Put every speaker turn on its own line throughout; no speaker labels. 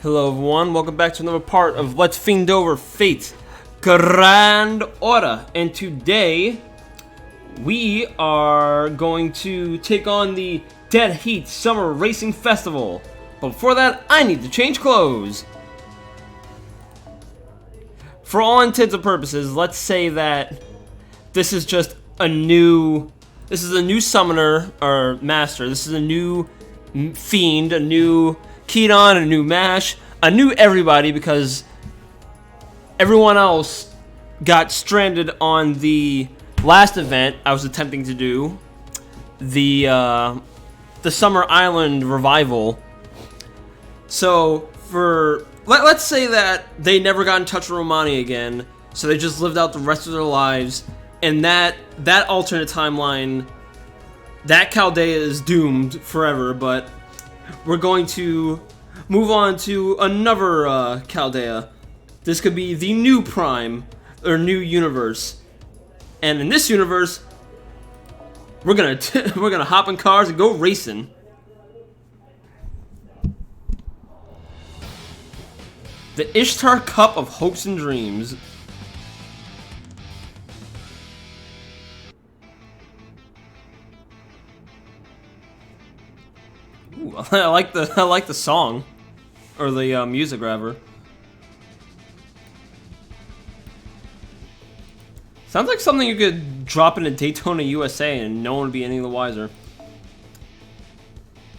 Hello everyone, welcome back to another part of Let's Fiend Over Fate Grand Order. And today, we are going to take on the Dead Heat Summer Racing Festival. But before that, I need to change clothes. For all intents and purposes, let's say that this is just a new... This is a new summoner, or master. This is a new fiend, a new Kiyo, a new Mash, a new everybody, because everyone else got stranded on the last event I was attempting to do, the Summer Island Revival. So for let's say that they never got in touch with Romani again, so they just lived out the rest of their lives. And that alternate timeline, that Chaldea is doomed forever, but we're going to move on to another Chaldea. This could be the new Prime, or new universe. And in this universe, we're gonna hop in cars and go racing. The Ishtar Cup of Hopes and Dreams. Ooh, I like the song, or the music rather. Sounds like something you could drop into Daytona, USA, and no one would be any the wiser.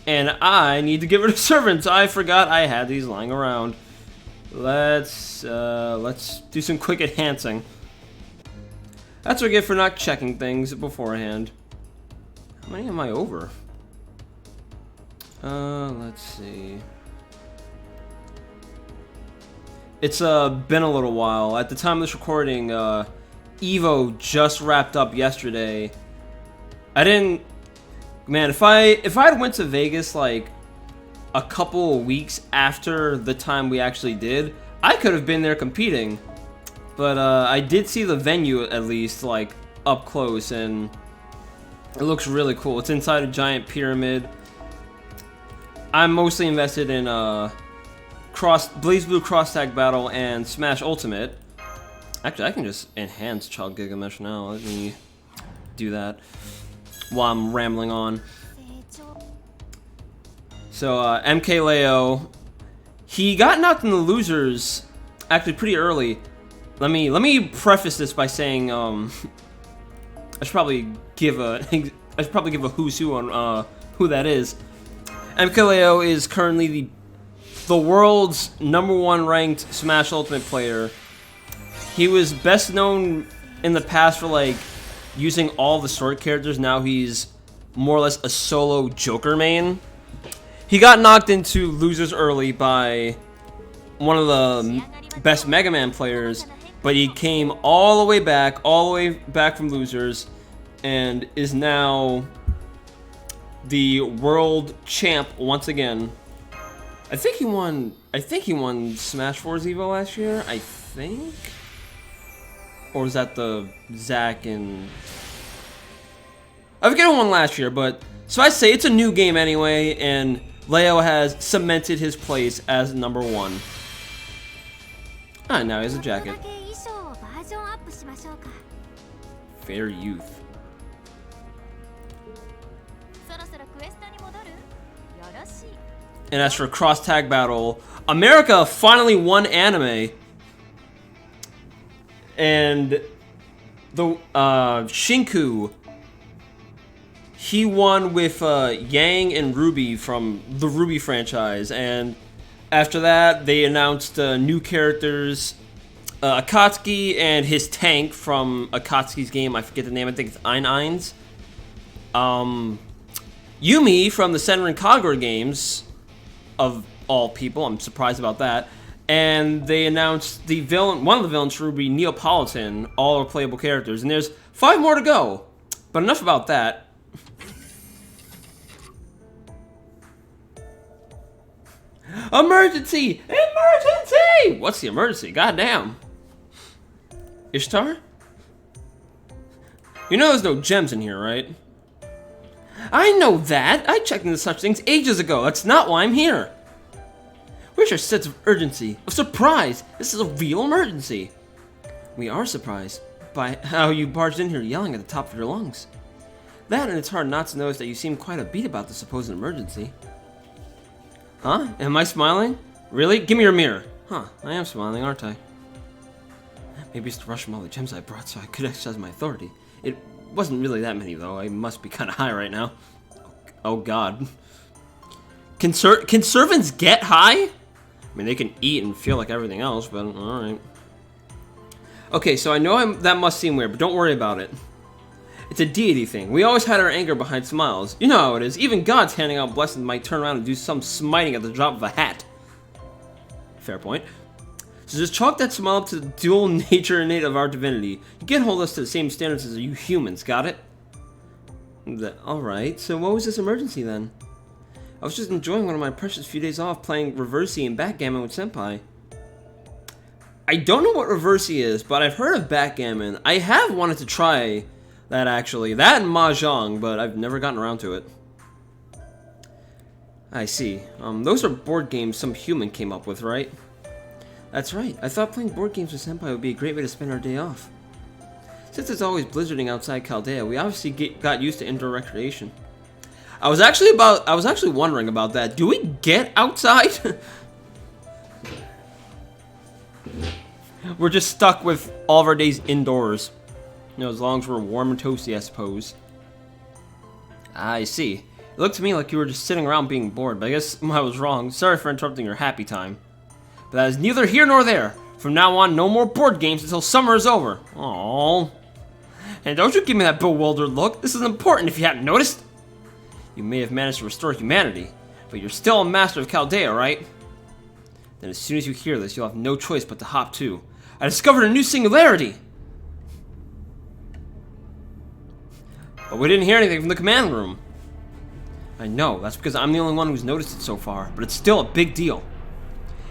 And I need to give it to servants. I forgot I had these lying around. Let's do some quick enhancing. That's what I get for not checking things beforehand. How many am I over? Let's see. It's been a little while. At the time of this recording, Evo just wrapped up yesterday. I didn't... Man, if I had went to Vegas like a couple of weeks after the time we actually did, I could have been there competing. But I did see the venue at least like up close, and it looks really cool. It's inside a giant pyramid. I'm mostly invested in Blaze Blue Cross Tag Battle and Smash Ultimate. Actually, I can just enhance Child Gigamesh now. Let me do that while I'm rambling on. So, MK Leo, he got knocked in the losers actually pretty early. Let me preface this by saying I should probably give a who's who on who that is. MKLeo is currently the world's #1 ranked Smash Ultimate player. He was best known in the past for like using all the sword characters. Now he's more or less a solo Joker main. He got knocked into losers early by one of the best Mega Man players, but he came all the way back from losers, and is now the world champ once again. I think he won Smash 4's Evo last year, I think? Or was that the Zack and... I forget who won last year, but... So I say it's a new game anyway, and Leo has cemented his place as #1. Ah, now he has a jacket. Fair youth. And as for Cross Tag Battle, America finally won anime. And the Shinku, he won with Yang and Ruby from the Ruby franchise. And after that, they announced new characters. Akatsuki and his tank from Akatsuki's game, I forget the name, I think it's Ein-Eins. Yumi from the Senran Kagura games, of all people, I'm surprised about that. And they announced the villain, one of the villains for Ruby, Neapolitan, all are playable characters. And there's 5 more to go. But enough about that. Emergency! Emergency! What's the emergency? Goddamn. Ishtar? You know there's no gems in here, right? I know that! I checked into such things ages ago. That's not why I'm here. Where's your sense of urgency? Of surprise! This is a real emergency! We are surprised by how you barged in here yelling at the top of your lungs. That, and it's hard not to notice that you seem quite upbeat about the supposed emergency. Huh? Am I smiling? Really? Give me your mirror. Huh, I am smiling, aren't I? Maybe it's to rush from all the gems I brought so I could exercise my authority. It wasn't really that many, though. I must be kind of high right now. Oh, God. Can servants get high? I mean, they can eat and feel like everything else, but alright. Okay, so I know that must seem weird, but don't worry about it. It's a deity thing. We always hide our anger behind smiles. You know how it is. Even gods handing out blessings might turn around and do some smiting at the drop of a hat. Fair point. So just chalk that smile up to the dual nature innate of our divinity. You can't hold us to the same standards as you humans, got it? Alright, so what was this emergency then? I was just enjoying one of my precious few days off playing Reversey and backgammon with Senpai. I don't know what Reversey is, but I've heard of backgammon. I have wanted to try that actually. That and Mahjong, but I've never gotten around to it. I see. Those are board games some human came up with, right? That's right. I thought playing board games with Senpai would be a great way to spend our day off. Since it's always blizzarding outside Chaldea, we obviously got used to indoor recreation. I was actually wondering about that. Do we get outside? We're just stuck with all of our days indoors. You know, as long as we're warm and toasty, I suppose. I see. It looked to me like you were just sitting around being bored, but I guess I was wrong. Sorry for interrupting your happy time. But that is neither here nor there. From now on, no more board games until summer is over. Aww. And don't you give me that bewildered look. This is important if you hadn't noticed. You may have managed to restore humanity, but you're still a master of Chaldea, right? Then as soon as you hear this, you'll have no choice but to hop too. I discovered a new singularity! But we didn't hear anything from the command room. I know, that's because I'm the only one who's noticed it so far, but it's still a big deal.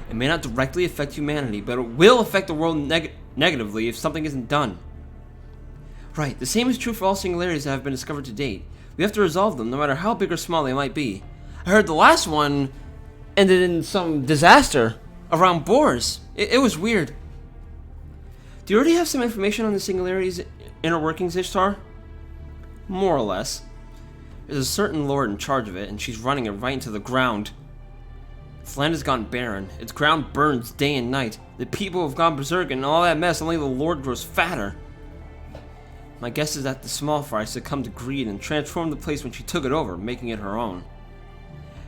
It may not directly affect humanity, but it will affect the world negatively if something isn't done. Right, the same is true for all singularities that have been discovered to date. We have to resolve them, no matter how big or small they might be. I heard the last one ended in some disaster around boars. It was weird. Do you already have some information on the singularities' inner workings, Ishtar? More or less. There's a certain lord in charge of it, and she's running it right into the ground. Its land has gone barren. Its ground burns day and night. The people have gone berserk, and all that mess, only the lord grows fatter. My guess is that the small fry succumbed to greed and transformed the place when she took it over, making it her own.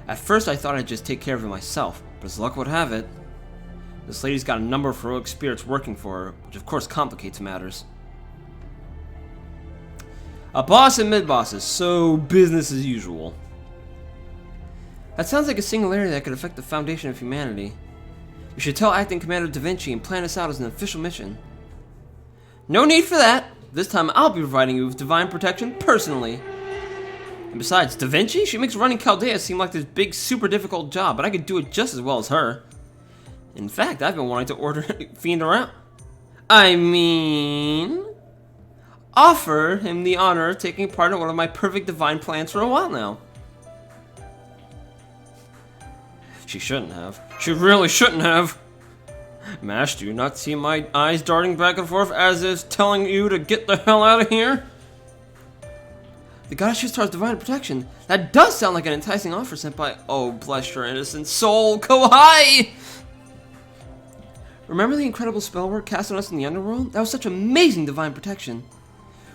At first I thought I'd just take care of it myself, but as luck would have it, this lady's got a number of heroic spirits working for her, which of course complicates matters. A boss and mid-bosses, so business as usual. That sounds like a singularity that could affect the foundation of humanity. We should tell Acting Commander Da Vinci and plan this out as an official mission. No need for that! This time I'll be providing you with divine protection personally. And besides, Da Vinci? She makes running Chaldea seem like this big, super difficult job, but I could do it just as well as her. In fact, I've been wanting to order Fiend around. I mean, offer him the honor of taking part in one of my perfect divine plans for a while now. She shouldn't have. She really shouldn't have. Mash, do you not see my eyes darting back and forth as if telling you to get the hell out of here? The goddess Ishtar's divine protection. That does sound like an enticing offer sent by... Oh, bless your innocent soul, Kohai! Remember the incredible spell work cast on us in the underworld? That was such amazing divine protection.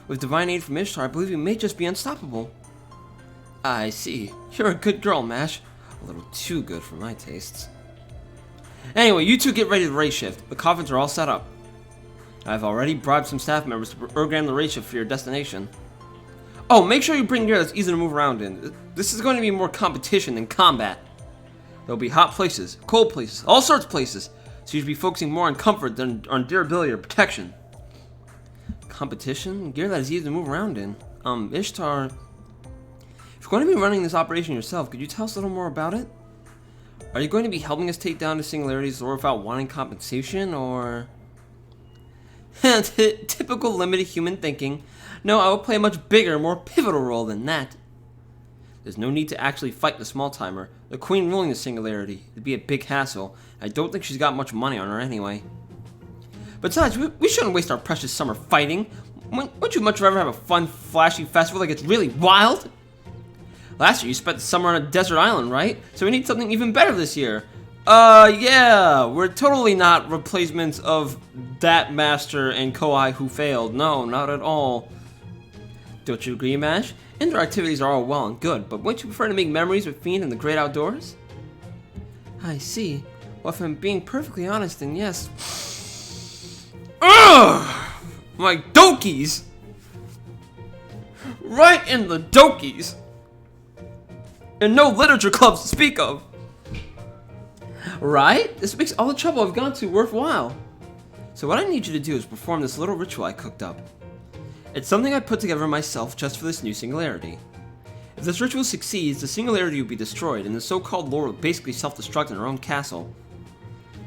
With divine aid from Ishtar, I believe we may just be unstoppable. I see. You're a good girl, Mash. A little too good for my tastes. Anyway, you two get ready to raid shift. The coffins are all set up. I've already bribed some staff members to program the raid shift for your destination. Oh, make sure you bring gear that's easy to move around in. This is going to be more competition than combat. There'll be hot places, cold places, all sorts of places. So you should be focusing more on comfort than on durability or protection. Competition? Gear that is easy to move around in. Ishtar... If you're going to be running this operation yourself, could you tell us a little more about it? Are you going to be helping us take down the singularities or without wanting compensation, or... Typical limited human thinking. No, I will play a much bigger, more pivotal role than that. There's no need to actually fight the small timer. The queen ruling the singularity. It'd be a big hassle. I don't think she's got much money on her anyway. Besides, we shouldn't waste our precious summer fighting. Wouldn't you much rather have a fun, flashy festival that gets really wild? Last year you spent the summer on a desert island, right? So we need something even better this year. Yeah, we're totally not replacements of that master and Kohai who failed. No, not at all. Don't you agree, Mash? Indoor activities are all well and good, but wouldn't you prefer to make memories with Fiend in the great outdoors? I see. Well, if I'm being perfectly honest, then yes. Ugh! My dokies! Right in the dokies! And no literature clubs to speak of! Right? This makes all the trouble I've gone to worthwhile. So what I need you to do is perform this little ritual I cooked up. It's something I put together myself just for this new singularity. If this ritual succeeds, the singularity will be destroyed, and the so-called lord will basically self-destruct in her own castle.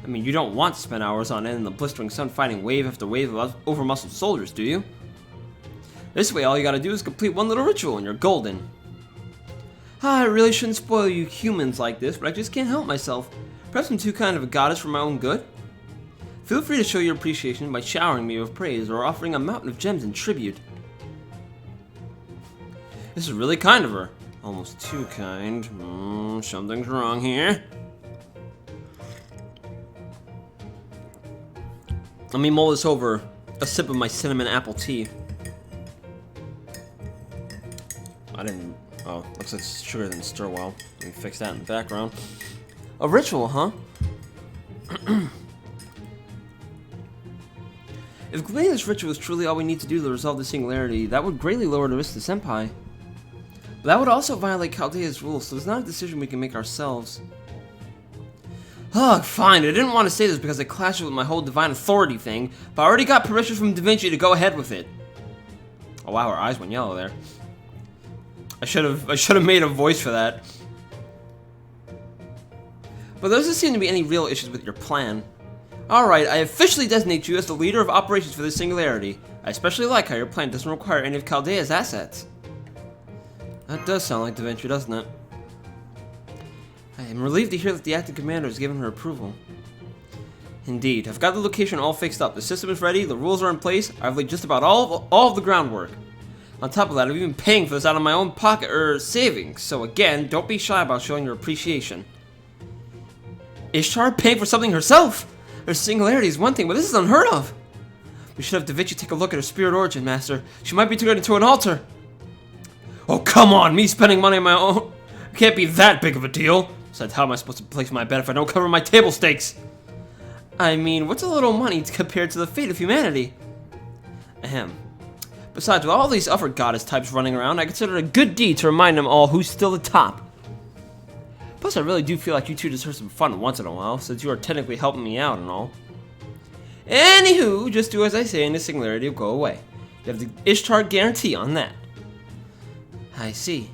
I mean, you don't want to spend hours on end in the blistering sun fighting wave after wave of over-muscled soldiers, do you? This way, all you gotta do is complete one little ritual and you're golden. I really shouldn't spoil you humans like this, but I just can't help myself. Perhaps I'm too kind of a goddess for my own good? Feel free to show your appreciation by showering me with praise or offering a mountain of gems in tribute. This is really kind of her. Almost too kind. Something's wrong here. Let me mull this over a sip of my cinnamon apple tea. Oh, looks like sugar didn't stir well. Let me fix that in the background. A ritual, huh? If completing this ritual is truly all we need to do to resolve the singularity, that would greatly lower the risk to Senpai. But that would also violate Chaldea's rules, so it's not a decision we can make ourselves. Ugh, fine, I didn't want to say this because it clashes with my whole divine authority thing, but I already got permission from Da Vinci to go ahead with it. Oh wow, her eyes went yellow there. I should have made a voice for that. But there doesn't seem to be any real issues with your plan. Alright, I officially designate you as the leader of operations for this singularity. I especially like how your plan doesn't require any of Chaldea's assets. That does sound like Da Vinci, doesn't it? I am relieved to hear that the acting commander has given her approval. Indeed, I've got the location all fixed up. The system is ready, the rules are in place, I've laid just about all of the groundwork. On top of that, I've even paying for this out of my own pocket, savings. So again, don't be shy about showing your appreciation. Ishtar paying for something herself? Her singularity is one thing, but this is unheard of. We should have Da Vinci take a look at her spirit origin, Master. She might be turned into an altar. Oh, come on, me spending money on my own can't be that big of a deal. Besides, how am I supposed to place my bet if I don't cover my table stakes? I mean, what's a little money compared to the fate of humanity? Ahem. Besides, with all these other goddess types running around, I consider it a good deed to remind them all who's still the top. Plus, I really do feel like you two deserve some fun once in a while, since you are technically helping me out and all. Anywho, just do as I say and the singularity will go away. You have the Ishtar guarantee on that. I see.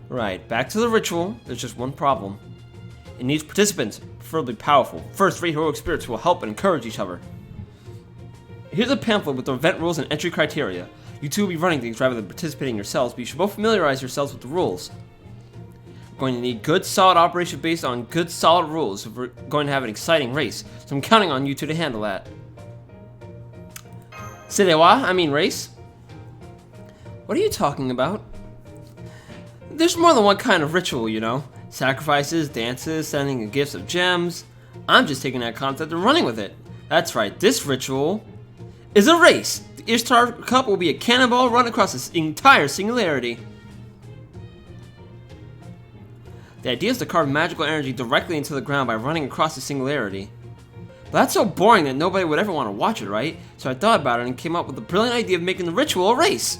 Right, back to the ritual. There's just one problem. It needs participants, preferably powerful, first-rate heroic spirits who will help and encourage each other. Here's a pamphlet with the event rules and entry criteria. You two will be running things rather than participating yourselves, but you should both familiarize yourselves with the rules. We're going to need good, solid operation based on good, solid rules if we're going to have an exciting race, so I'm counting on you two to handle that. Sedewa, I mean race? What are you talking about? There's more than one kind of ritual, you know. Sacrifices, dances, sending gifts of gems. I'm just taking that concept and running with it. That's right, this ritual is a race. The Ishtar Cup will be a cannonball run across this entire singularity. The idea is to carve magical energy directly into the ground by running across the singularity. But that's so boring that nobody would ever want to watch it, right? So I thought about it and came up with the brilliant idea of making the ritual a race.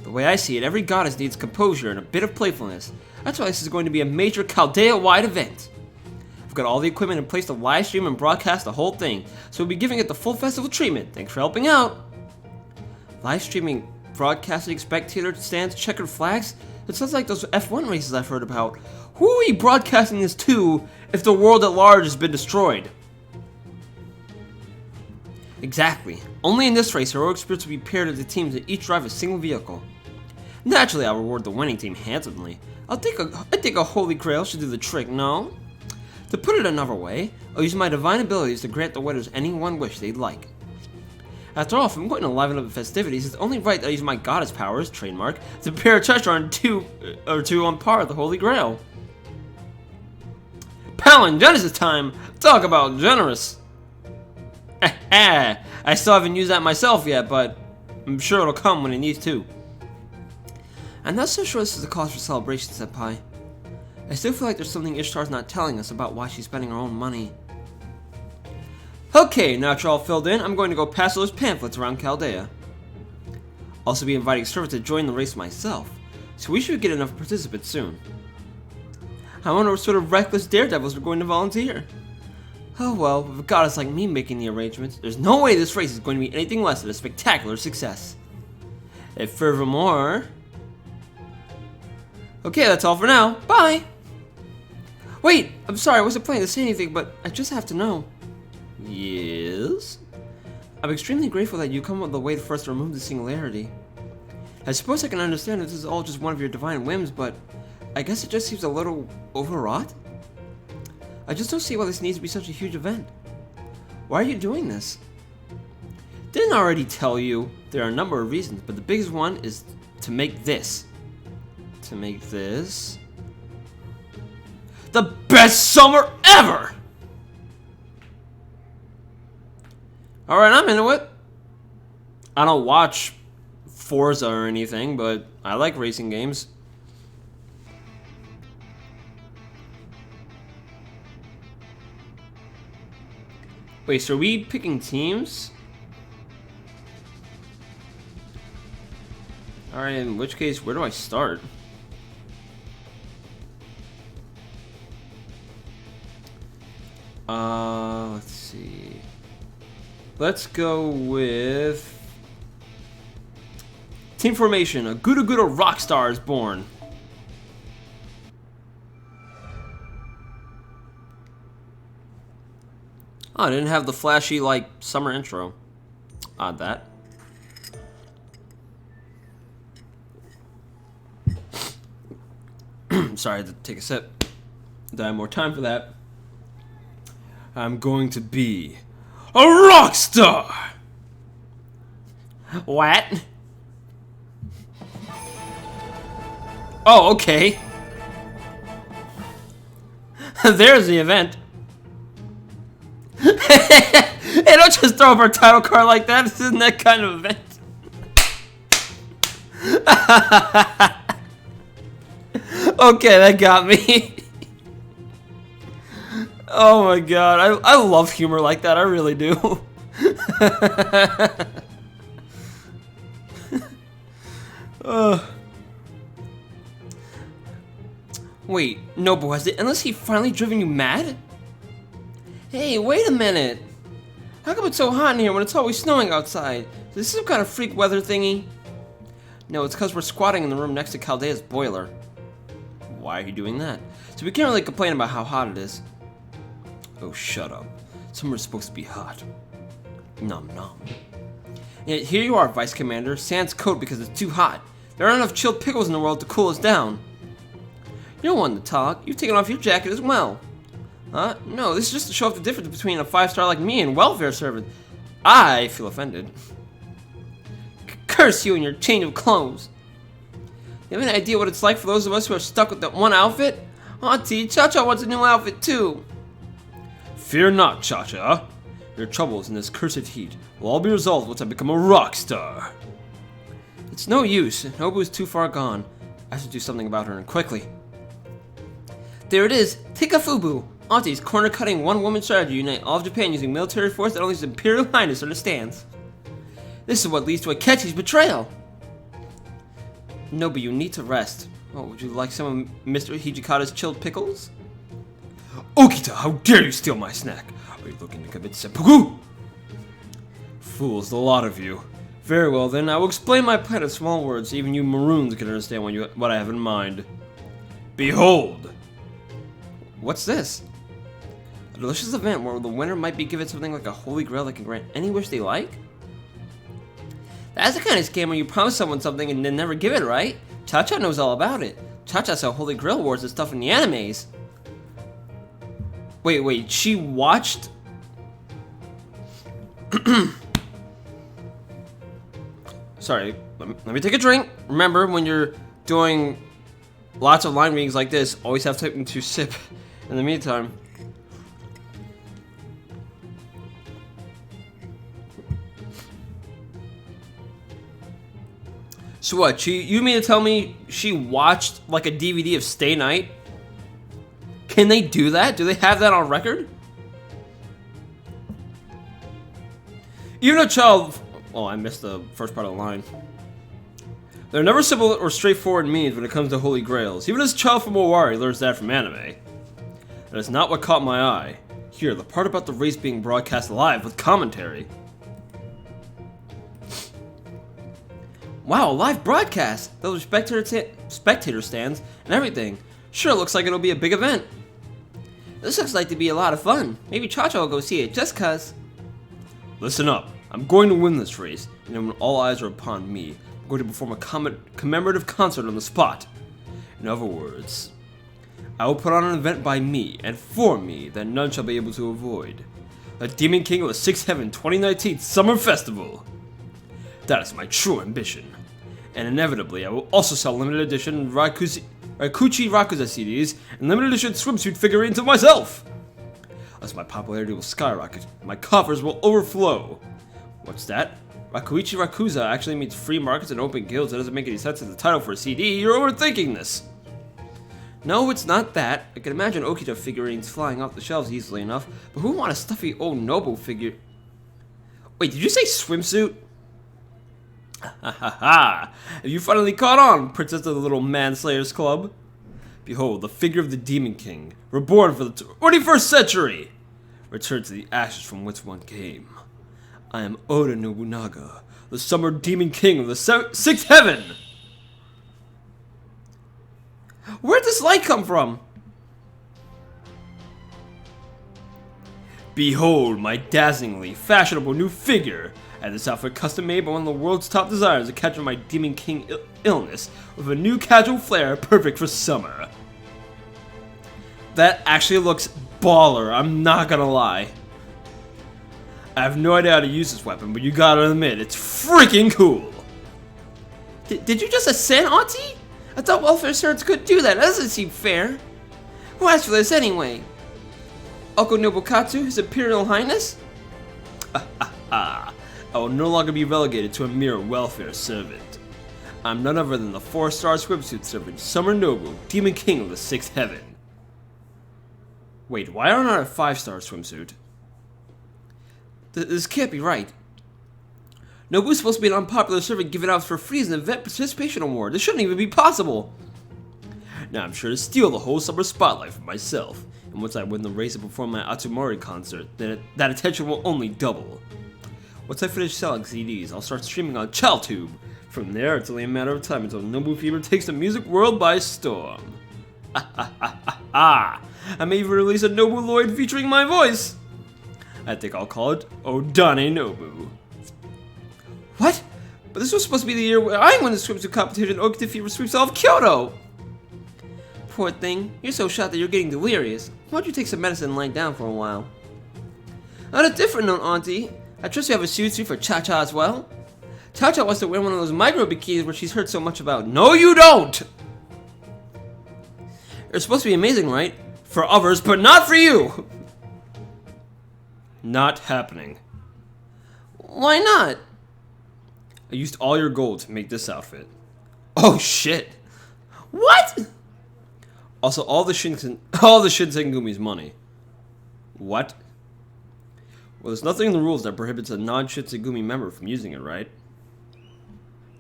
The way I see it, every goddess needs composure and a bit of playfulness. That's why this is going to be a major Chaldea-wide event. I've got all the equipment in place to live stream and broadcast the whole thing, so we'll be giving it the full festival treatment. Thanks for helping out. Live streaming, broadcasting, spectator stands, checkered flags? It sounds like those F1 races I've heard about. Who are we broadcasting this to if the world at large has been destroyed? Exactly. Only in this race, heroic spirits will be paired into teams that each drive a single vehicle. Naturally, I'll reward the winning team handsomely. I think a holy grail should do the trick, no? To put it another way, I'll use my divine abilities to grant the winners any one wish they'd like. After all, if I'm going to liven up the festivities, it's only right that I use my goddess powers, trademark, to prepare a treasure on two on par with the holy grail. Palin Genesis time! Talk about generous! I still haven't used that myself yet, but I'm sure it'll come when it needs to. I'm not so sure this is a cause for celebration, Senpai. I still feel like there's something Ishtar's not telling us about why she's spending her own money. Okay, now that you're all filled in, I'm going to go pass those pamphlets around Chaldea. Also be inviting servants to join the race myself, so we should get enough participants soon. I wonder what sort of reckless daredevils we're going to volunteer. Oh well, with a goddess like me making the arrangements, there's no way this race is going to be anything less than a spectacular success. And furthermore... Okay, that's all for now. Bye! Wait, I'm sorry, I wasn't planning to say anything, but I just have to know. Yes? I'm extremely grateful that you come up with a way for us to remove the singularity. I suppose I can understand if this is all just one of your divine whims, but I guess it just seems a little overwrought. I just don't see why this needs to be such a huge event. Why are you doing this? Didn't I already tell you? There are a number of reasons, but the biggest one is to make this. To make this... the best summer ever! Alright, I'm into it. I don't watch Forza or anything, but I like racing games. Wait, so are we picking teams? Alright, in which case, where do I start? Let's see. Let's go with... Team formation, a Guda Guda Rockstar is born. Oh, I didn't have the flashy, like, summer intro. Odd that. Sorry, I had to take a sip. Don't have more time for that. I'm going to be a rock star! What? Oh, okay. There's the event. Hey, don't just throw up our title card like that. This isn't that kind of event. Okay, that got me. Oh my god, I love humor like that, I really do. Wait, Nobu, has it unless he finally driven you mad? Hey, wait a minute. How come it's so hot in here when it's always snowing outside? Is this some kind of freak weather thingy? No, it's because we're squatting in the room next to Chaldea's boiler. Why are you doing that? So we can't really complain about how hot it is. Oh, shut up. Summer's supposed to be hot. Nom nom. Yet here you are, Vice Commander, sans coat because it's too hot. There aren't enough chilled pickles in the world to cool us down. You don't want to talk. You've taken off your jacket as well. Huh? No, this is just to show off the difference between a 5-star like me and welfare servant. I feel offended. Curse you and your change of clothes. You have any idea what it's like for those of us who are stuck with that one outfit? Auntie, Cha-Cha wants a new outfit too. Fear not, Cha-Cha. Your troubles in this cursed heat will all be resolved once I become a rock star. It's no use. Nobu is too far gone. I have to do something about her and quickly. There it is. Tikafubu. Auntie's corner-cutting one-woman strategy to unite all of Japan using military force that only His Imperial Highness understands. This is what leads to Akechi's betrayal. Nobu, you need to rest. Oh, would you like some of Mr. Hijikata's chilled pickles? Okita, how dare you steal my snack? Are you looking to commit seppuku? Fools, the lot of you. Very well then, I will explain my plan in small words so even you maroons can understand what I have in mind. Behold! What's this? A delicious event where the winner might be given something like a holy grail that can grant any wish they like? That's the kind of scam where you promise someone something and then never give it, right? Cha-Cha knows all about it. Cha-Cha saw Holy Grail Wars and stuff in the animes. Wait, she watched... Sorry, let me take a drink. Remember, when you're doing lots of line readings like this, always have something to sip in the meantime. So what, you mean to tell me she watched like a DVD of Stay Night? Can they do that? Do they have that on record? Even a child... Oh, I missed the first part of the line. There are never simple or straightforward means when it comes to Holy Grails. Even as a child from Owari learns that from anime. That is not what caught my eye. Here, the part about the race being broadcast live with commentary. Wow, a live broadcast! Those spectator stands and everything. Sure looks like it'll be a big event. This looks like to be a lot of fun. Maybe Cha-Cha will go see it just cuz. Listen up. I'm going to win this race, and when all eyes are upon me, I'm going to perform a commemorative concert on the spot. In other words, I will put on an event by me and for me that none shall be able to avoid. The Demon King of the Sixth Heaven 2019 Summer Festival. That is my true ambition. And inevitably, I will also sell limited edition Raikuchi Rakuza CDs and limited edition swimsuit figurines of myself. As my popularity will skyrocket, my coffers will overflow. What's that? Rakuichi Rakuza actually means free markets and open guilds. That doesn't make any sense as the title for a CD. You're overthinking this. No, it's not that. I can imagine Okita figurines flying off the shelves easily enough, but who would want a stuffy old Nobu figure? Wait, did you say swimsuit? Ha ha ha! Have you finally caught on, Princess of the Little Manslayers Club? Behold, the figure of the Demon King, reborn for the 21st century! Return to the ashes from whence one came. I am Oda Nobunaga, the Summer Demon King of the Sixth Heaven! Where'd this light come from? Behold my dazzlingly fashionable new figure! I had this outfit custom made by one of the world's top designers to capture my Demon King illness with a new casual flair perfect for summer. That actually looks baller, I'm not gonna lie. I have no idea how to use this weapon, but you gotta admit, it's freaking cool! Did you just ascend, Auntie? I thought welfare servants could do that. That doesn't seem fair. Who asked for this anyway? Oko Nobukatsu, His Imperial Highness? I will no longer be relegated to a mere welfare servant. I'm none other than the 4-star swimsuit servant, Summer Nobu, Demon King of the Sixth Heaven. Wait, why aren't I a 5-star swimsuit? This can't be right. Nobu's supposed to be an unpopular servant given out for free as an event participation award. This shouldn't even be possible. Now I'm sure to steal the whole summer spotlight for myself. And once I win the race and perform my Atsumori concert, then that attention will only double. Once I finish selling CDs, I'll start streaming on ChildTube. From there, it's only a matter of time until Nobu Fever takes the music world by storm. I may even release a Nobu Lloyd featuring my voice. I think I'll call it Odane Nobu. What? But this was supposed to be the year where I won the swimsuit competition. Okita Fever sweeps all of Kyoto. Poor thing, you're so shot that you're getting delirious. Why don't you take some medicine and lie down for a while? On a different note, Auntie, I trust you have a suit for Cha-Cha as well? Cha-Cha wants to wear one of those micro bikinis where she's heard so much about. No, you don't! It's supposed to be amazing, right? For others, but not for you! Not happening. Why not? I used all your gold to make this outfit. Oh shit! What? Also, all the Shinsengumi's money. What? Well, there's nothing in the rules that prohibits a non-Shinsengumi member from using it, right?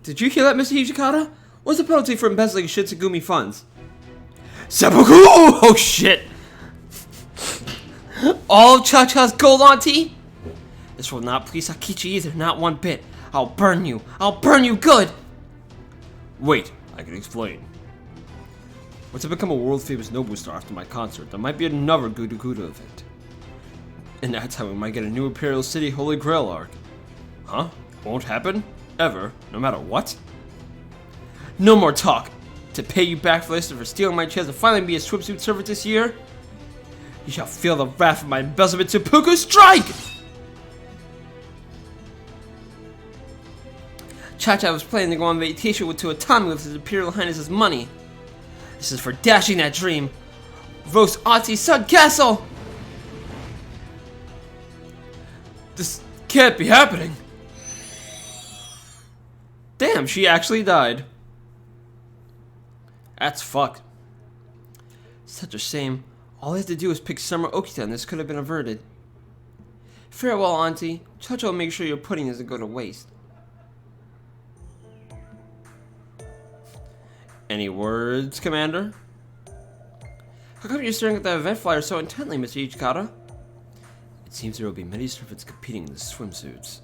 Did you hear that, Mr. Hijikata? What's the penalty for embezzling Shinsengumi funds? Seppuku! Oh shit! All of Cha-Cha's gold, Auntie? This will not please Hakichi either, not one bit. I'll burn you. I'll burn you good! Wait, I can explain. Once I become a world-famous Nobu star after my concert, there might be another Gudu event. And that's how we might get a new Imperial City Holy Grail arc. Huh? Won't happen? Ever? No matter what? No more talk! To pay you back for this and for stealing my chance to finally be a swimsuit servant this year, you shall feel the wrath of my embezzlement seppuku strike! Cha-Cha was planning to go on vacation to Atami with his Imperial Highness's money. This is for dashing that dream. Roast Auntie's Sun Castle! This can't be happening. Damn, she actually died. That's fucked. Such a shame. All I had to do was pick Summer Okita and this could have been averted. Farewell, Auntie. Cha-Cha will make sure your pudding doesn't go to waste. Any words, Commander? How come you're staring at that event flyer so intently, Mr. Ichikata? It seems there will be many servants competing in the swimsuits.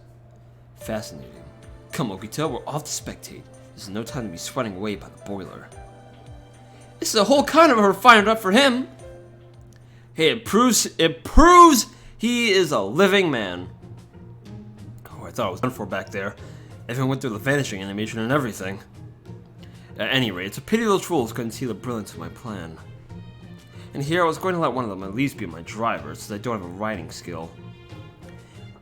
Fascinating. Come, Okita, we're off to spectate. This is no time to be sweating away by the boiler. This is a whole carnival fired up for him. Hey, it proves he is a living man. Oh, I thought it was done for back there. Everyone went through the vanishing animation and everything. At any rate, it's a pity those fools couldn't see the brilliance of my plan. And here I was going to let one of them at least be my driver, since I don't have a riding skill.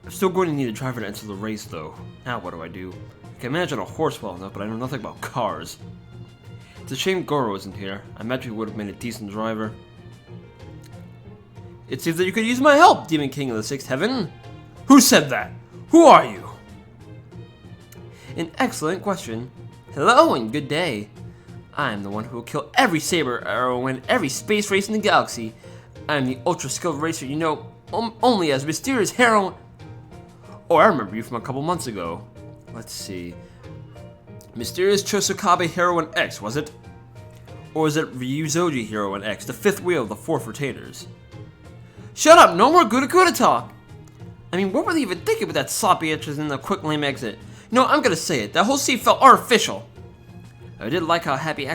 I'm still going to need a driver to enter the race, though. Now what do? I can manage on a horse well enough, but I know nothing about cars. It's a shame Goro isn't here. I imagine he would have made a decent driver. It seems that you could use my help, Demon King of the Sixth Heaven. Who said that? Who are you? An excellent question. Hello and good day. I'm the one who will kill every saber arrow and every space race in the galaxy. I'm the ultra-skilled racer you know only as Mysterious Hero. Oh, I remember you from a couple months ago. Let's see. Mysterious Chosokabe Heroine X, was it? Or is it Ryuzoji Heroine X, the fifth wheel of the fourth rotators? Shut up! No more Guda talk! I mean, what were they even thinking with that sloppy entrance and the quick lame exit? No, I'm gonna say it. That whole scene felt artificial. I did like how happy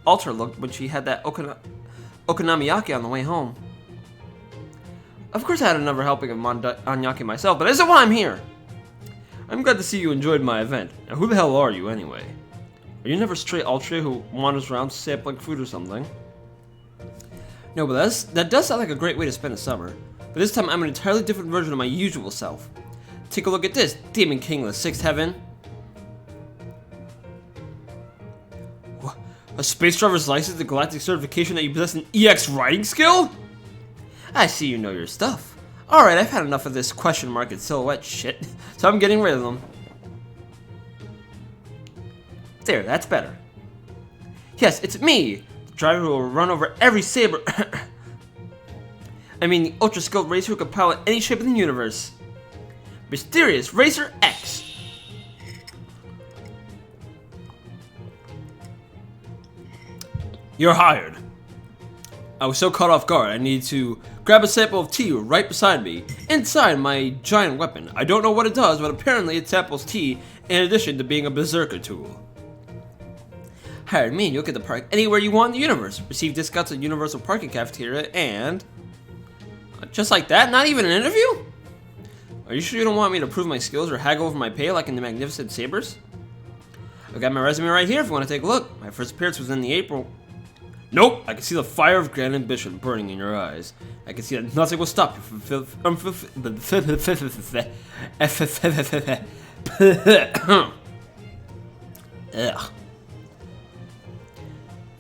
Alter looked when she had that okonomiyaki on the way home. Of course I had another helping of Onyaki myself, but isn't why I'm here. I'm glad to see you enjoyed my event. Now who the hell are you anyway? Are you never stray Ultra who wanders around sampling food or something? No, but that does sound like a great way to spend a summer. But this time I'm an entirely different version of my usual self. Take a look at this, Demon King of the Sixth Heaven. What? A space driver's license and galactic certification that you possess an EX riding skill? I see you know your stuff. Alright, I've had enough of this question mark and silhouette shit, so I'm getting rid of them. There, that's better. Yes, it's me, the driver who will run over every saber. I mean, the ultra-skilled racer who can pilot any ship in the universe. Mysterious Racer X. You're hired. I was so caught off guard, I needed to grab a sample of tea right beside me, inside my giant weapon. I don't know what it does, but apparently it samples tea in addition to being a berserker tool. Hired me and you'll get to park anywhere you want in the universe. Receive discounts at Universal Parking Cafeteria and... just like that? Not even an interview? Are you sure you don't want me to prove my skills or haggle over my pay like in the Magnificent Sabers? I've got my resume right here if you want to take a look. My first appearance was in the April... Nope! I can see the fire of grand ambition burning in your eyes. I can see that nothing will stop you from Ugh.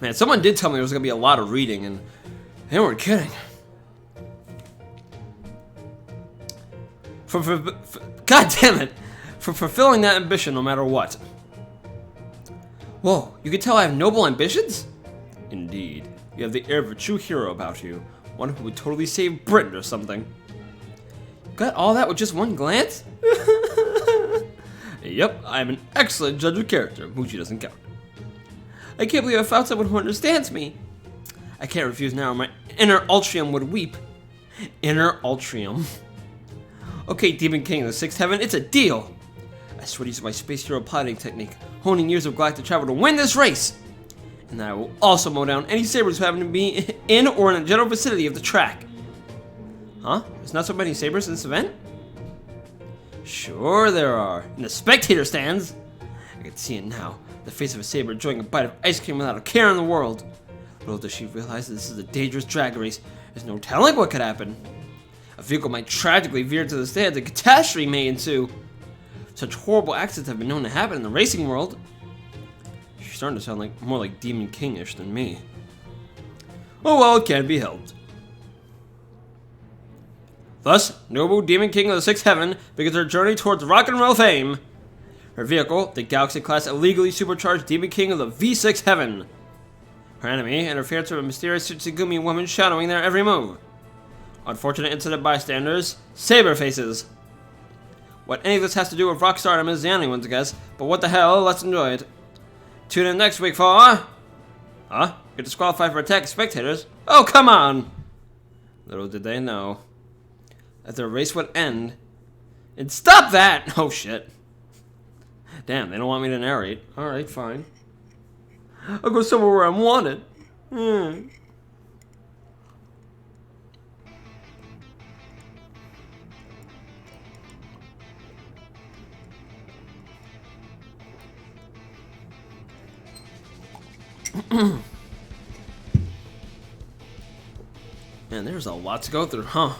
Man, someone did tell me there was going to be a lot of reading, and they weren't kidding. God damn it! For fulfilling that ambition no matter what. Whoa, you can tell I have noble ambitions? Indeed. You have the air of a true hero about you. One who would totally save Britain or something. Got all that with just one glance? Yep, I am an excellent judge of character. Muji doesn't count. I can't believe I found someone who understands me. I can't refuse now, my inner Ultrium would weep. Inner Ultrium. Okay, Demon King of the Sixth Heaven, it's a deal. I swear to use my space hero piloting technique, honing years of galactic travel to win this race. And I will also mow down any sabers who happen to be in or in the general vicinity of the track. Huh? There's not so many sabers in this event? Sure there are. In the spectator stands. I can see it now. The face of a saber enjoying a bite of ice cream without a care in the world. Little does she realize that this is a dangerous drag race. There's no telling what could happen. A vehicle might tragically veer to the stand, a catastrophe may ensue. Such horrible accidents have been known to happen in the racing world. She's starting to sound more like Demon King-ish than me. Oh well, it can't be helped. Thus, noble Demon King of the Sixth Heaven begins her journey towards rock and roll fame. Her vehicle, the Galaxy-class illegally supercharged Demon King of the V6 Heaven. Her enemy, interference from a mysterious Tsutsugumi woman shadowing their every move. Unfortunate incident bystanders, saber faces. What any of this has to do with rock stardom is the anyone's guess, but what the hell, let's enjoy it. Tune in next week for... Huh? You're disqualified for attack spectators? Oh, come on! Little did they know that the race would end. And stop that! Oh shit. Damn, they don't want me to narrate. Alright, fine. I'll go somewhere where I'm wanted. Man, there's a lot to go through, huh?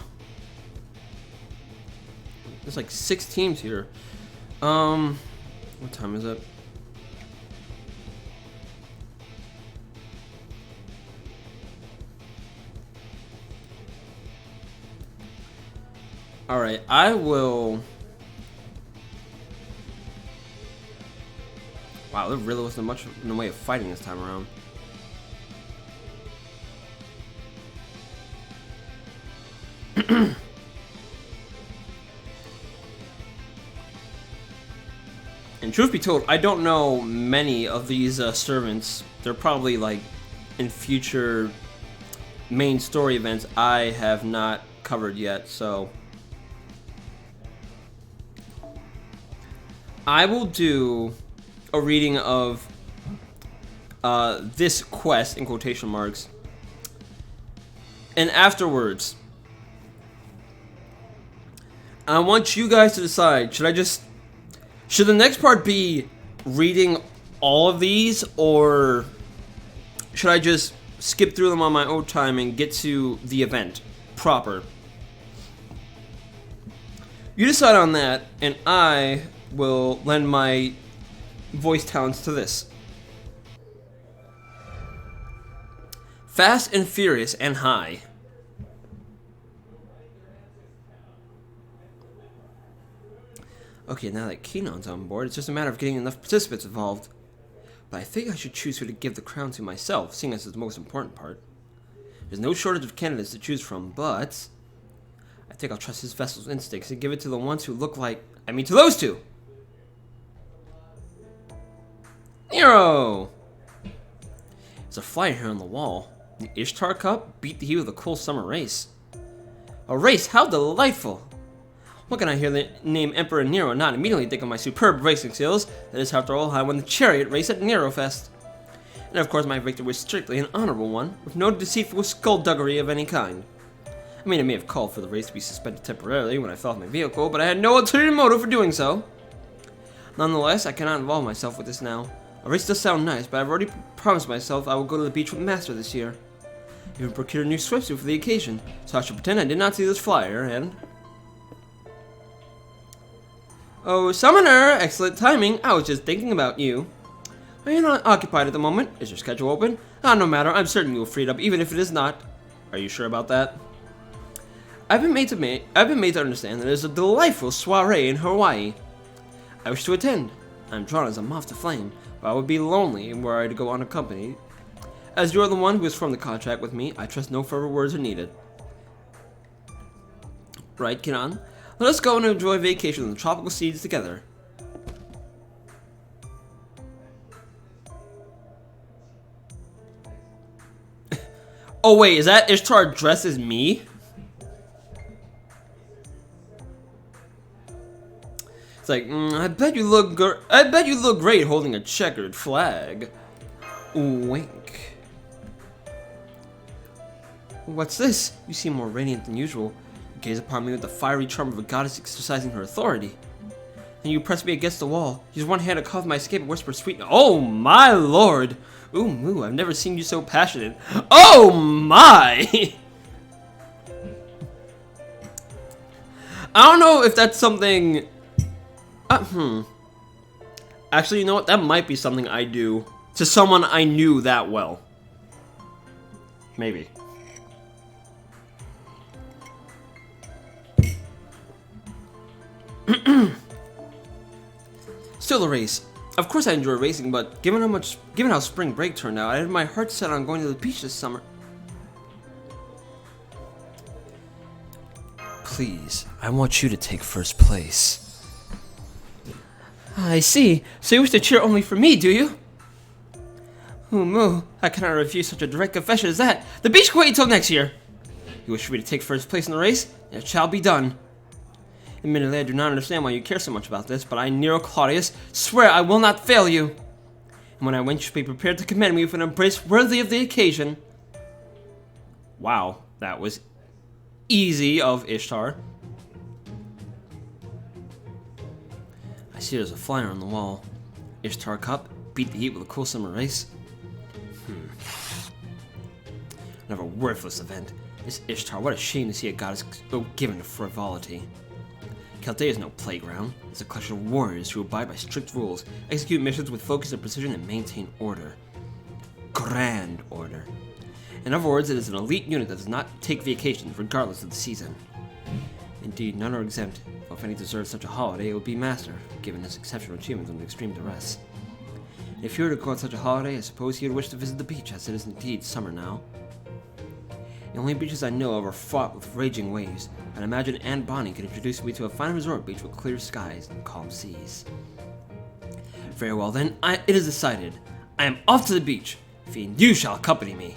There's like 6 teams here. What time is it? Alright, I will... Wow, there really wasn't much in the way of fighting this time around. And truth be told, I don't know many of these servants. They're probably like in future main story events I have not covered yet, so I will do a reading of this quest in quotation marks, and afterwards I want you guys to decide, should the next part be reading all of these, or should I just skip through them on my own time and get to the event proper? You decide on that, and I will lend my voice talents to this. Fast and Furious and High. Okay, now that Kinon's on board, it's just a matter of getting enough participants involved. But I think I should choose who to give the crown to myself, seeing as it's the most important part. There's no shortage of candidates to choose from, but I think I'll trust his vessel's instincts and give it to the ones who look like... to those two! Nero! There's a flyer here on the wall. The Ishtar Cup beat the heat of the cool summer race. A race? How delightful! What can I hear the name Emperor Nero and not immediately think of my superb racing skills? That is, after all, how I won the chariot race at Nerofest. And of course, my victory was strictly an honorable one, with no deceitful skullduggery of any kind. I may have called for the race to be suspended temporarily when I fell off my vehicle, but I had no ulterior motive for doing so. Nonetheless, I cannot involve myself with this now. A race does sound nice, but I've already promised myself I will go to the beach with Master this year. I even procured a new swimsuit for the occasion, so I shall pretend I did not see this flyer, and... Oh, Summoner! Excellent timing. I was just thinking about you. Are you not occupied at the moment? Is your schedule open? No matter. I'm certain you will free it up, even if it is not. Are you sure about that? I've been made to understand that there's a delightful soiree in Hawaii. I wish to attend. I'm drawn as a moth to flame, but I would be lonely were I to go unaccompanied. As you are the one who has formed the contract with me, I trust no further words are needed. Right, Kinan? Let us go and enjoy vacation in the tropical seas together. Oh wait, is that Ishtar dressed as me? It's like, I bet you look great holding a checkered flag. Wink. What's this? You seem more radiant than usual. You gaze upon me with the fiery charm of a goddess exercising her authority. and you press me against the wall. Use one hand to cover my escape and whisper sweet. Oh my lord! Ooh, moo, I've never seen you so passionate. Oh my! I don't know if that's something... Actually, you know what? That might be something I do to someone I knew that well. Maybe. Still a race. Of course I enjoy racing, but given how spring break turned out, I had my heart set on going to the beach this summer. Please, I want you to take first place. I see. So you wish to cheer only for me, do you? Ooh, moo, I cannot refuse such a direct confession as that. The beach can wait until next year. You wish for me to take first place in the race? It shall be done. Admittedly, I do not understand why you care so much about this, but I, Nero Claudius, swear I will not fail you. And when I win, you should be prepared to commend me with an embrace worthy of the occasion. Wow, that was easy of Ishtar. I see there's a flyer on the wall. Ishtar Cup, beat the heat with a cool summer race. Another worthless event. This Ishtar, what a shame to see a goddess so given to frivolity. Chaldea is no playground. It's a collection of warriors who abide by strict rules, execute missions with focus and precision, and maintain order. Grand order. In other words, it is an elite unit that does not take vacations, regardless of the season. Indeed, none are exempt. If any deserves such a holiday, it would be Master, given his exceptional achievements under extreme duress. If you were to go on such a holiday, I suppose he would wish to visit the beach, as it is indeed summer now. The only beaches I know of are fraught with raging waves, and I imagine Aunt Bonnie could introduce me to a fine resort beach with clear skies and calm seas. Very well then, it is decided. I am off to the beach. Fiend, you shall accompany me.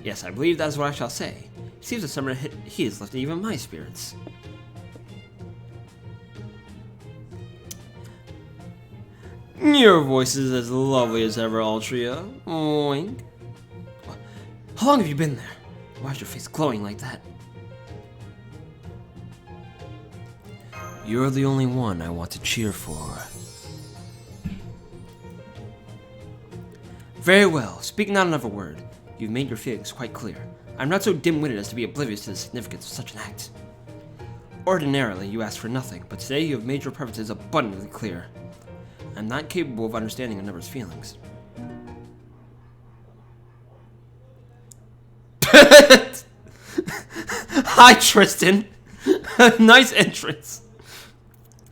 Yes, I believe that is what I shall say. It seems the summer heat has lifted even my spirits. Your voice is as lovely as ever, Altria. Wink. How long have you been there? Why is your face glowing like that? You're the only one I want to cheer for. Very well, speak not another word. You've made your feelings quite clear. I'm not so dim-witted as to be oblivious to the significance of such an act. Ordinarily, you ask for nothing, but today you have made your preferences abundantly clear. I'm not capable of understanding another's feelings. Hi, Tristan. Nice entrance.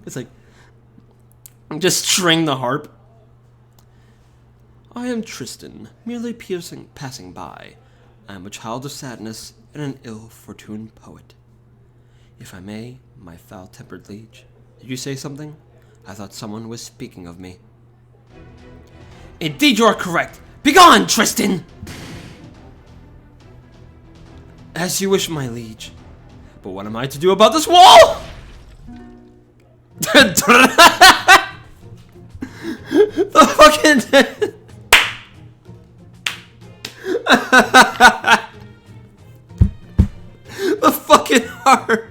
It's like, just string the harp. I am Tristan, merely passing by. I am a child of sadness and an ill-fortuned poet. If I may, my foul-tempered liege. Did you say something? I thought someone was speaking of me. Indeed you are correct! Begone, Tristan! As you wish, my liege. But what am I to do about this wall? The fucking... The fucking harp.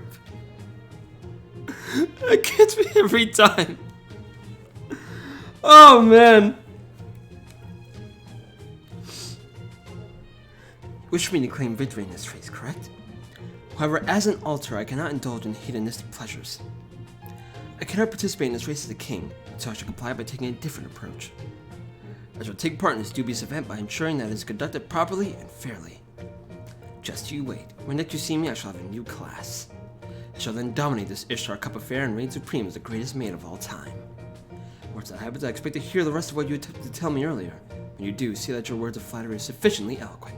It gets me every time. Oh man. Wish me to claim victory in this race, correct? However, as an altar, I cannot indulge in hedonistic pleasures. I cannot participate in this race as a king, so I should comply by taking a different approach. I shall take part in this dubious event by ensuring that it is conducted properly and fairly. Just you wait. When next you see me, I shall have a new class. I shall then dominate this Ishtar Cup affair and reign supreme as the greatest maid of all time. Once that happens, I expect to hear the rest of what you attempted to tell me earlier. When you do, see that your words of flattery are sufficiently eloquent.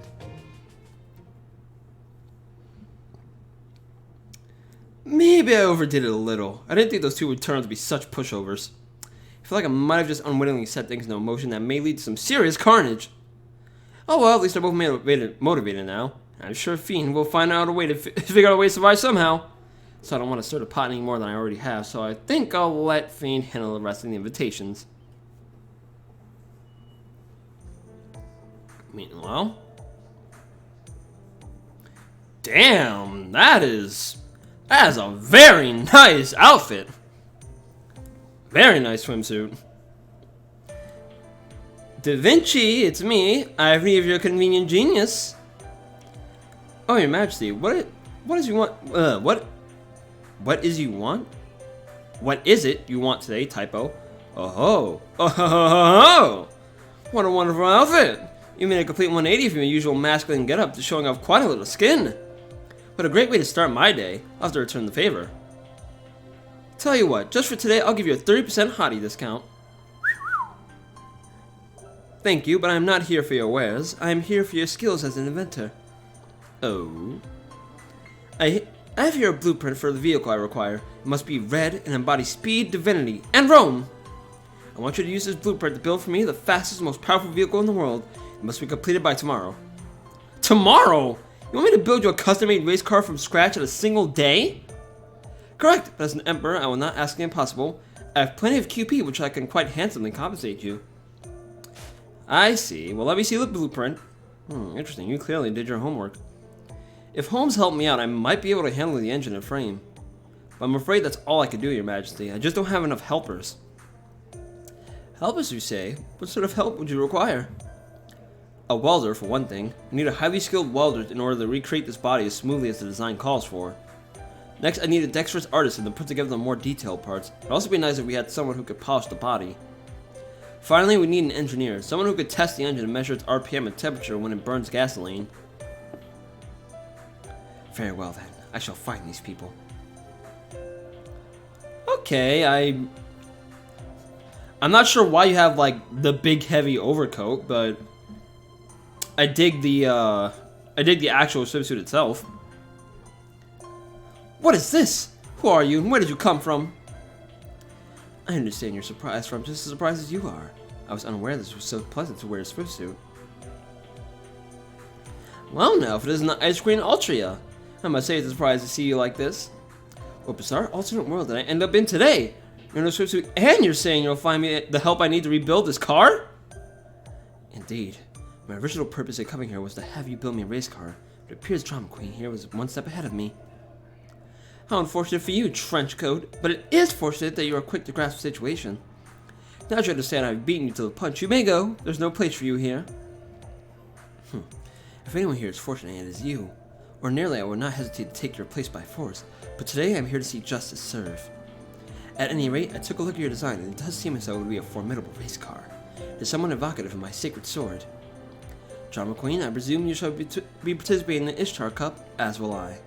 Maybe I overdid it a little. I didn't think those two would turn out to be such pushovers. I feel like I might have just unwittingly set things into motion that may lead to some serious carnage. Oh well, at least they're both motivated now. I'm sure Fiend will find out a way to figure out a way to survive somehow. So I don't want to stir the pot any more than I already have, so I think I'll let Fiend handle the rest of the invitations. Meanwhile... Damn, that is a very nice outfit. Very nice swimsuit. Da Vinci, it's me. I have need of your convenient genius. Oh, Your Majesty, what is you want? What is you want? What is it you want today? Typo. Oh ho! What a wonderful outfit! You made a complete 180 from your usual masculine getup to showing off quite a little skin. What a great way to start my day. I'll have to return the favor. Tell you what, just for today, I'll give you a 30% hottie discount. Thank you, but I'm not here for your wares. I am here for your skills as an inventor. Oh. I have here a blueprint for the vehicle I require. It must be red and embody speed, divinity, and Rome. I want you to use this blueprint to build for me the fastest, most powerful vehicle in the world. It must be completed by tomorrow. Tomorrow? You want me to build you a custom-made race car from scratch in a single day? Correct, but as an emperor, I will not ask the impossible. I have plenty of QP, which I can quite handsomely compensate you. I see. Well, let me see the blueprint. Interesting. You clearly did your homework. If Holmes helped me out, I might be able to handle the engine and frame. But I'm afraid that's all I can do, Your Majesty. I just don't have enough helpers. Helpers, you say? What sort of help would you require? A welder, for one thing. I need a highly skilled welder in order to recreate this body as smoothly as the design calls for. Next, I need a dexterous artisan to put together the more detailed parts. It'd also be nice if we had someone who could polish the body. Finally, we need an engineer, someone who could test the engine and measure its RPM and temperature when it burns gasoline. Very well then, I shall find these people. Okay, I'm not sure why you have like the big heavy overcoat, but I dig the actual swimsuit itself. What is this? Who are you and where did you come from? I understand you're surprised, for I'm just as surprised as you are. I was unaware this was so pleasant to wear a swimsuit. Well now, if it isn't the Ice Cream Ultria, I must say it's a surprise to see you like this. What bizarre alternate world did I end up in today? You're in a swimsuit and you're saying you'll find me the help I need to rebuild this car? Indeed. My original purpose in coming here was to have you build me a race car, but it appears Drama Queen here was one step ahead of me. How unfortunate for you, Trenchcoat, but it is fortunate that you are quick to grasp the situation. Now that you understand I've beaten you to the punch, you may go. There's no place for you here. If anyone here is fortunate, it is you. Ordinarily, I would not hesitate to take your place by force, but today I'm here to see justice serve. At any rate, I took a look at your design, and it does seem as though it would be a formidable race car. It is somewhat evocative of my sacred sword. Drama Queen, I presume you shall be participating in the Ishtar Cup, as will I.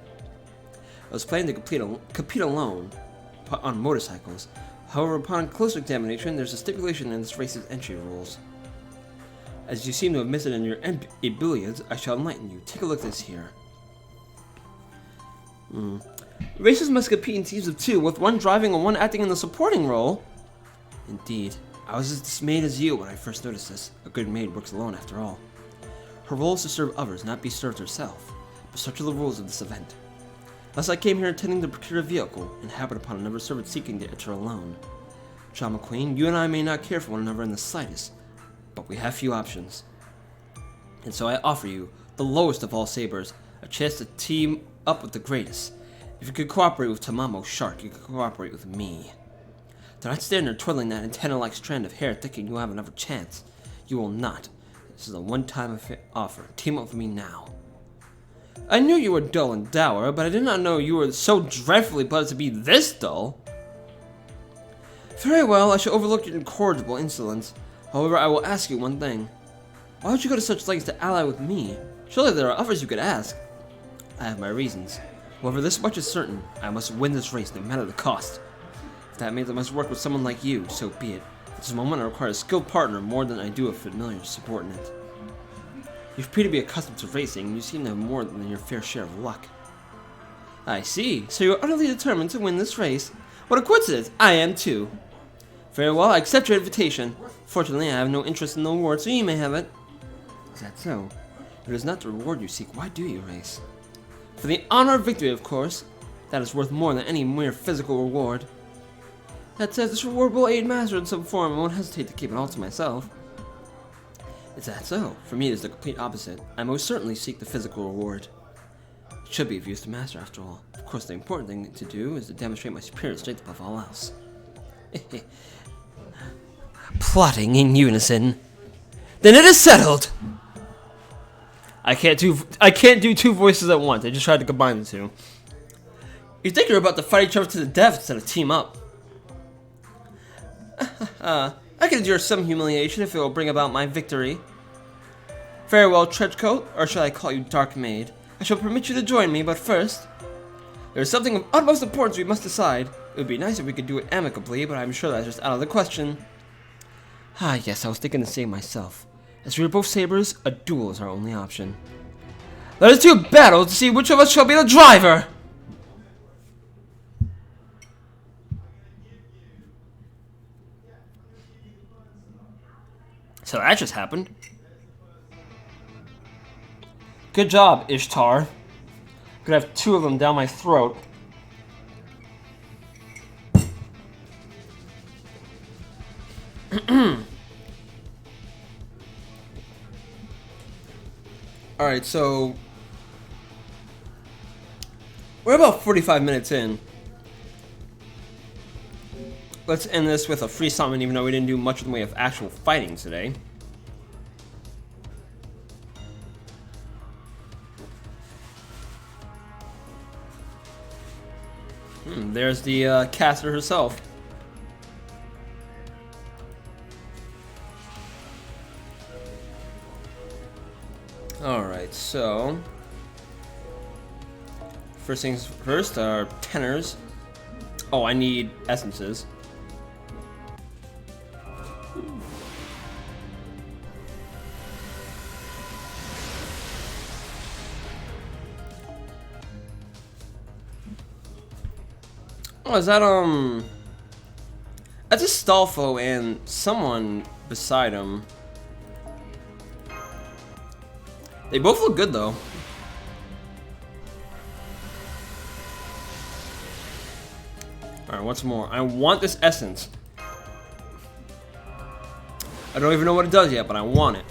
I was planning to compete alone on motorcycles. However, upon closer examination, there's a stipulation in this race's entry rules. As you seem to have missed it in your ebullient, I shall enlighten you. Take a look at this here. Racers must compete in teams of 2, with one driving and one acting in the supporting role. Indeed. I was as dismayed as you when I first noticed this. A good maid works alone after all. Her role is to serve others, not be served herself. But such are the rules of this event. Thus I came here intending to procure a vehicle, and happened upon another servant seeking to enter alone. Drama Queen, you and I may not care for one another in the slightest, but we have few options. And so I offer you, the lowest of all sabers, a chance to team up with the greatest. If you could cooperate with Tamamo Shark, you could cooperate with me. Do not stand there twirling that antenna-like strand of hair thinking you have another chance. You will not. This is a one-time offer. Team up with me now. I knew you were dull and dour, but I did not know you were so dreadfully pleasant to be this dull. Very well, I shall overlook your incorrigible insolence. However, I will ask you one thing. Why would you go to such lengths to ally with me? Surely there are others you could ask. I have my reasons. However, this much is certain. I must win this race, no matter the cost. If that means I must work with someone like you, so be it. At this moment, I require a skilled partner more than I do a familiar subordinate. You appear to be accustomed to racing, and you seem to have more than your fair share of luck. I see. So you're utterly determined to win this race. What a coincidence! I am too. Very well, I accept your invitation. Fortunately, I have no interest in the award, so you may have it. Is that so? If it is not the reward you seek, why do you race? For the honor of victory, of course. That is worth more than any mere physical reward. That said, this reward will aid Master in some form, and won't hesitate to keep it all to myself. Is that so? For me, it is the complete opposite. I most certainly seek the physical reward. It should be of use to Master, after all. Of course, the important thing to do is to demonstrate my superior strength above all else. Plotting in unison. Then it is settled! I can't do two voices at once. I just tried to combine the two. You think you're about to fight each other to the death instead of team up. I can endure some humiliation if it will bring about my victory. Very well, Trenchcoat, or shall I call you Dark Maid? I shall permit you to join me, but first, there is something of utmost importance we must decide. It would be nice if we could do it amicably, but I'm sure that's just out of the question. Ah, yes, I was thinking the same myself. As we are both sabers, a duel is our only option. Let us do a battle to see which of us shall be the driver! So that just happened. Good job, Ishtar. Could have two of them down my throat. Alright, so we're about 45 minutes in. Let's end this with a free summon, even though we didn't do much in the way of actual fighting today. There's the caster herself. Alright, so first things first are tenors. Oh, I need essences. Oh, is that that's Astolfo and someone beside him. They both look good though. Alright, what's more? I want this essence. I don't even know what it does yet, but I want it.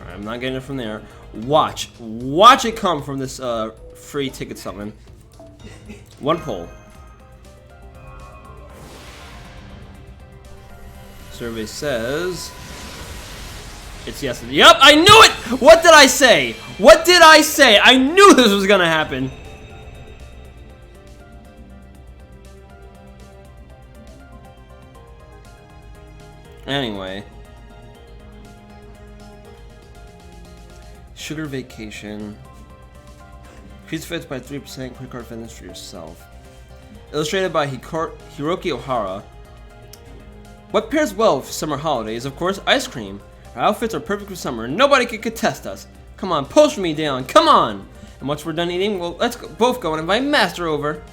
Alright, I'm not getting it from there. Watch it come from this free ticket summon. One pull. Survey says it's yes. Yep, I knew it! What did I say? What did I say? I knew this was gonna happen. Anyway. Sugar Vacation. Increase fits by 3%. Quick card fitness for yourself. Illustrated by Hiroki Ohara. What pairs well for summer holidays? Of course, ice cream. Our outfits are perfect for summer. Nobody can contest us. Come on, post me down. Come on. And once we're done eating, well, let's both go and invite Master over.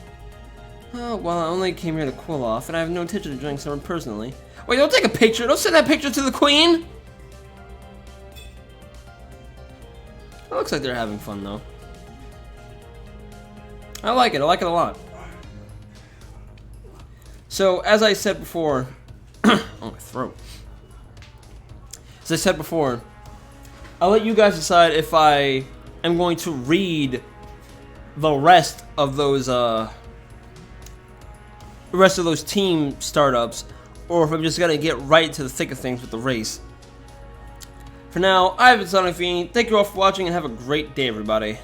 Oh, well, I only came here to cool off, and I have no intention of enjoying summer personally. Wait, don't take a picture. Don't send that picture to the Queen. It looks like they're having fun, though. I like it. I like it a lot. So, as I said before... oh, my throat. As I said before, I'll let you guys decide if I am going to read the rest of those team startups, or if I'm just gonna get right to the thick of things with the race. For now, I've been Sonic Fiend. Thank you all for watching and have a great day, everybody.